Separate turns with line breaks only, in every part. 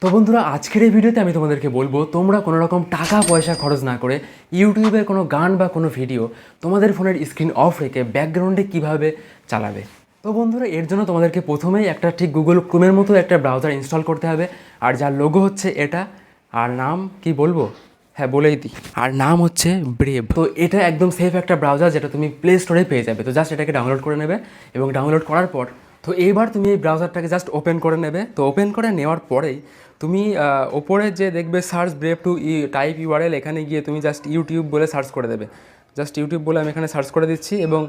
তো বন্ধুরা, আজকের এই ভিডিওতে আমি তোমাদেরকে বলবো তোমরা কোনো রকম টাকা পয়সা খরচ না করে ইউটিউবের কোনো গান বা কোনো ভিডিও তোমাদের ফোনের স্ক্রিন অফ রেখে ব্যাকগ্রাউন্ডে কিভাবে চালাবে। তো বন্ধুরা, এর জন্য তোমাদেরকে প্রথমেই একটা ঠিক গুগল ক্রোমের মতো একটা ব্রাউজার ইনস্টল করতে হবে। আর যার লোগো হচ্ছে এটা, আর নাম কি বলবো, হ্যাঁ বলেই দিই, আর নাম হচ্ছে ব্রেভ। তো এটা একদম সেফ একটা ব্রাউজার যেটা তুমি প্লে স্টোরে পেয়ে যাবে। তো জাস্ট এটাকে ডাউনলোড করে নেবে এবং ডাউনলোড করার পর তো এইবার তুমি এই ব্রাউজারটাকে জাস্ট ওপেন করে নেবে। তো ওপেন করে নেওয়ার পরেই তুমি ওপরে যে দেখবে search brave to type URL, এখানে গিয়ে তুমি জাস্ট ইউটিউব বলে সার্চ করে দেবে। জাস্ট ইউটিউব বলে আমি এখানে সার্চ করে দিচ্ছি এবং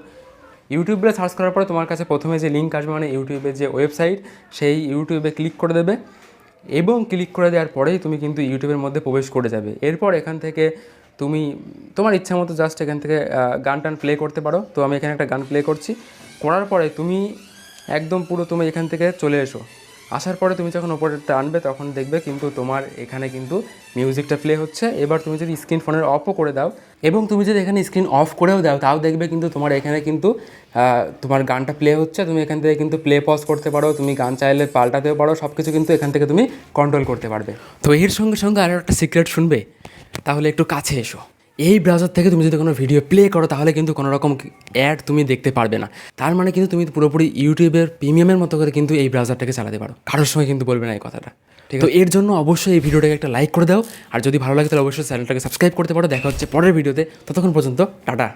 ইউটিউব বলে সার্চ করার পরে তোমার কাছে প্রথমে যে লিঙ্ক আসবে, মানে ইউটিউবের যে ওয়েবসাইট, সেই ইউটিউবে ক্লিক করে দেবে এবং ক্লিক করে দেওয়ার পরেই তুমি কিন্তু ইউটিউবের মধ্যে প্রবেশ করে যাবে। এরপর এখান থেকে তুমি তোমার ইচ্ছা মতো জাস্ট এখান থেকে গান টান প্লে করতে পারো। তো আমি এখানে একটা গান প্লে করছি, করার পরে তুমি একদম পুরো তুমি এখান থেকে চলে এসো। আসার পরে তুমি যখন ওপরেরটা আনবে তখন দেখবে কিন্তু তোমার এখানে কিন্তু মিউজিকটা প্লে হচ্ছে। এবার তুমি যদি স্ক্রিন ফোনের অফও করে দাও এবং তুমি যদি এখানে স্ক্রিন অফ করেও দাও, তাও দেখবে কিন্তু তোমার এখানে কিন্তু তোমার গানটা প্লে হচ্ছে। তুমি এখান থেকে কিন্তু প্লে পজ করতে পারো, তুমি গান চাইলে পাল্টাতেও পারো, সব কিছু কিন্তু এখান থেকে তুমি কন্ট্রোল করতে পারবে। তো এর সঙ্গে সঙ্গে আরও একটা সিক্রেট শুনবে, তাহলে একটু কাছে এসো। এই ব্রাউজার থেকে তুমি যদি কোনো ভিডিও প্লে করো তাহলে কিন্তু কোনো রকম অ্যাড তুমি দেখতে পারবে না। তার মানে কিন্তু তুমি পুরোপুরি ইউটিউবের প্রিমিয়ামের মতো করে কিন্তু এই ব্রাউজারটাকে চালাতে পারো, কারোর সঙ্গে কিন্তু বলবে না এই কথাটা, ঠিক আছে? তো এর জন্য অবশ্যই এই ভিডিওটাকে একটা লাইক করে দাও, আর যদি ভালো লাগে তাহলে অবশ্যই চ্যানেলটাকে সাবস্ক্রাইব করতে পারো। দেখা হচ্ছে পরের ভিডিওতে, ততক্ষণ পর্যন্ত টাটা।